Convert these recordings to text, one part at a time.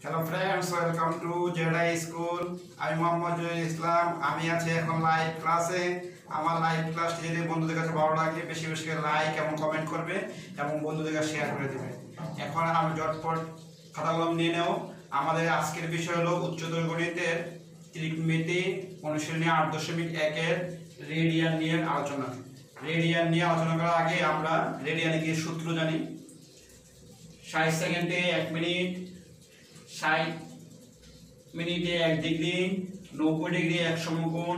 Hello friends, welcome to Z.I School. আমি Md.Zahirul Islam. আমি আছি এখন লাইভ ক্লাসে। আমার লাইভ ক্লাসটি যদি বন্ধুদের কাছে ভালো লাগে বেশি বেশি করে লাইক এবং কমেন্ট করবে এবং বন্ধুদের কাছে শেয়ার করে দেবে। এখন আমি ঝটপট খাতা কলম নিয়ে নেও। আমাদের আজকের বিষয় হলো উচ্চতর গণিতের ত্রিকোণমিতি অনুশীলনী 8.1 এর রেডিয়ান নিয়ে আলোচনা। রেডিয়ান নিয়ে আলোচনা করার আগে আমরা রেডিয়ানে কি সূত্র জানি। 60 সেকেন্ডে 1 মিনিট, 60 মিনিটে 1 ডিগ্রি, 90 ডিগ্রি 1 সমকোণ,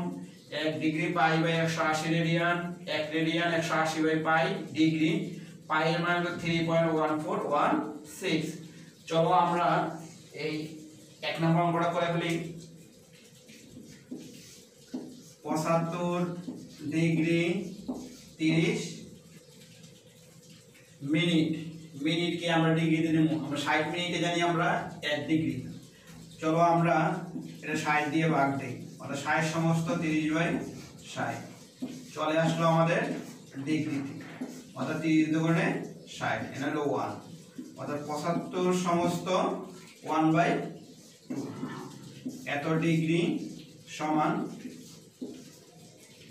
1 degree pi by 180 radian, 1 radian 180 by pi degree, pi এর মান হলো 3.1416। চলো আমরা এই 1 নম্বর অঙ্কটা করে ফেলি। 75 ডিগ্রি 30 মিনিট, মিনিটকে আমরা ডিগ্রিতে নেব। আমরা 60 মিনিটে জানি আমরা 1 ডিগ্রি। চলো আমরা এটা 60 দিয়ে ভাগ দেই, অর্থাৎ 60 সমস্ত 30 বাই 60 চলে আসলো আমাদের ডিগ্রিতে, অর্থাৎ 30 দুগুণে 60, এটা হলো 1, অর্থাৎ 75 সমস্ত 1/2 এত ডিগ্রি সমান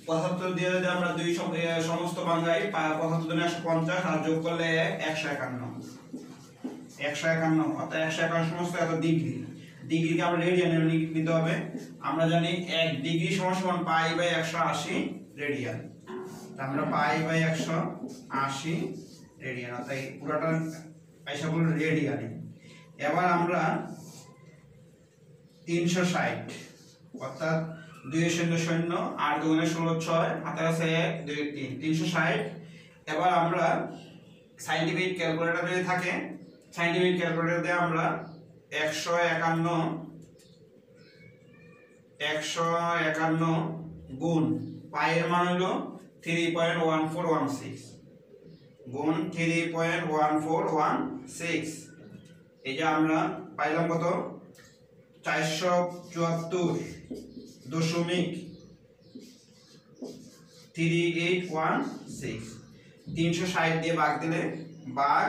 75 দিয়ে যদি আমরা 2 সমস্ত ভাঙাই 75 দুগুণে 150 আর যোগ করলে 151, অর্থাৎ 151 সমস্ত এত ডিগ্রি। ডিগ্রিকে আমরা রেডিয়ানে নিতে হবে। আমরা জানি 1 ডিগ্রি সমান পাই বাই 180 রেডিয়ান। আমরা পাই বাই 180 রেডিয়ান, অর্থাৎ পুরোটা পয়সা বল রেডিয়ানে। এবার আমরা 360, অর্থাৎ 2 0 0 8 দুগুণে 16 6 হাতে আছে 1 2 3 360। এবার আমরা সাইন্টিফিক ক্যালকুলেটর যদি থাকে, সাইন্টিফিক ক্যালকুলেটর দিয়ে আমরা 151 গুণ পাই এর মান হলো 3.1416 গুণ 3.1416, এই যে আমরা পাইলাম কত 474.3816। 360 দিয়ে ভাগ দিলে ভাগ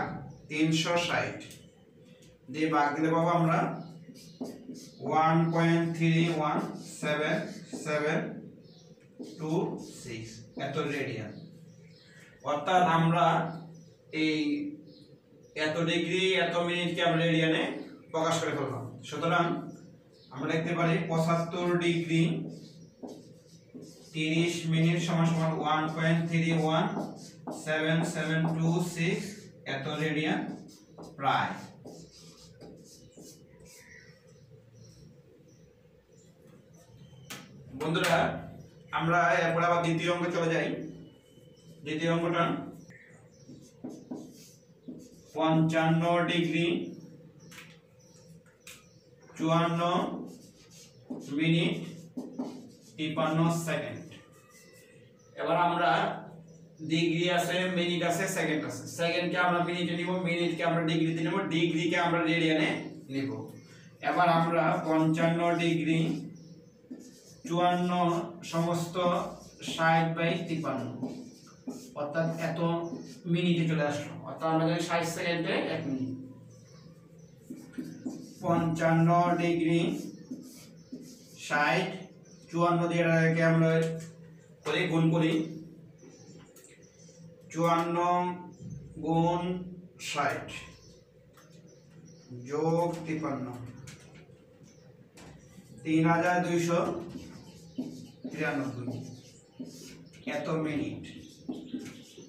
360 দিয়ে ভাগ দিলে পাবো আমরা 1.3177726 এত রেডিয়ান। অর্থাৎ আমরা এই এত ডিগ্রি এত মিনিটকে আমরা রেডিয়ানে প্রকাশ করে ফেললাম। সুতরাং আমরা লিখতে পারি 75 ডিগ্রি 30 মিনিট সমান 1.3177726 এত রেডিয়ান প্রায়। বন্ধুরা আমরা এরপর আবার দ্বিতীয় অঙ্কে চলে যাই। দ্বিতীয় অঙ্কটা 55 ডিগ্রি 54 মিনিট 53 সেকেন্ড। এবার আমরা ডিগ্রি আছে, মিনিট আছে, সেকেন্ড আছে। সেকেন্ডকে আমরা মিনিটে নিব, মিনিটকে আমরা ডিগ্রিতে নিব, ডিগ্রিকে আমরা রেডিয়ানে নিব। এবার আমরা 55 ডিগ্রি 54 সমস্ত 60 বাই 53, অর্থাৎ এত মিনিটে চলে আসলো। অর্থাৎ আমরা জানি 60 সেকেন্ডে 1 মিনিট। 55 ডিগ্রি 60 54 দিয়ে এটাকে আমরা করে গুণ করি, 54 গুণ 60 যোগ 53 3293 এত মিনিট।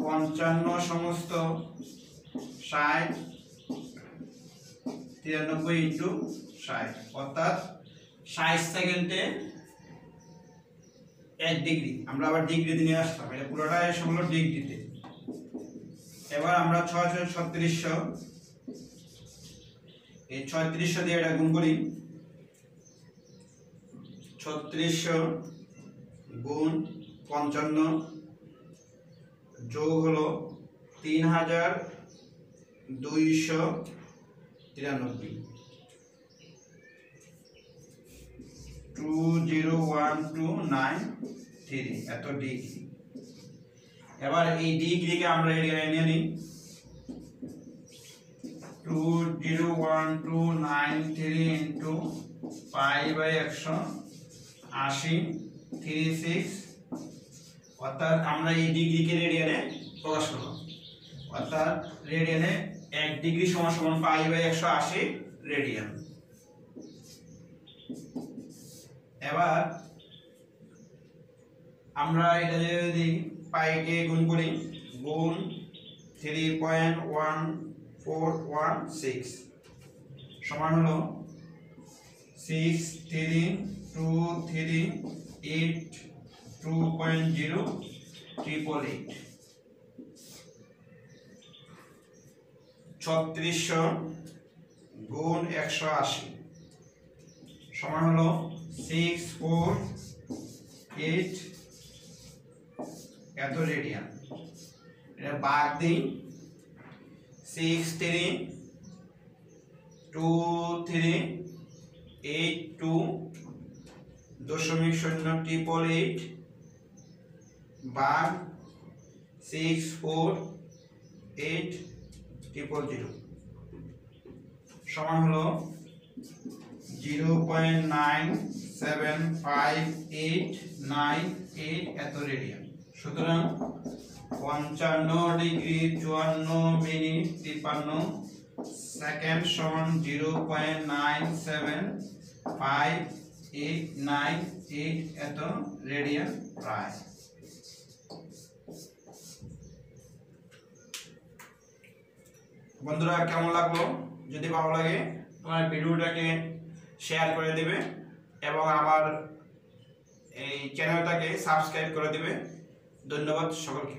55 সমস্ত 60 93 ইন্টু 60, অর্থাৎ 60 সেকেন্ডে 1 ডিগ্রি। আমরা আবার ডিগ্রিতে নিয়ে আসলাম, এটা পুরোটা এসে হলো ডিগ্রিতে। এবার আমরা 3600 এই 3600 দিয়ে এটা গুণ করি, 3600 গুণ 55 যোগ হলো 3293 20129 এত ডিগ্রি। এবার এই ডিগ্রিকে আমরা রেডিয়ানে নিয়ে নিই, 201,293 ইন্টু পাই বাই 180 36, অর্থাৎ আমরা এই ডিগ্রিকে রেডিয়ানে প্রকাশ করলাম। অর্থাৎ রেডিয়ানে 1 ডিগ্রি সমান সমান পাই বাই 180 রেডিয়ান। এবার আমরা এটা যদি পাইকে গুণ করি, গুণ 3.1416 সমান হলো 6323828 3600 গুণ 180 সমান হলো 648 এত রেডিয়ান। এটা ভাগ দিই, 63282.088 ভাগ 64800 সমান হলো 0.97588 এত রেডিয়ান। সুতরাং 55 ডিগ্রি 54 মিনিট 53 সেকেন্ড সমান 0.97588 এত রেডিয়ান প্রায়। বন্ধুরা কেমন লাগলো? যদি ভালো লাগে তোমার ভিডিওটাকে শেয়ার করে দিবে এবং আমার এই চ্যানেলটাকে সাবস্ক্রাইব করে দিবে। ধন্যবাদ সকলকে।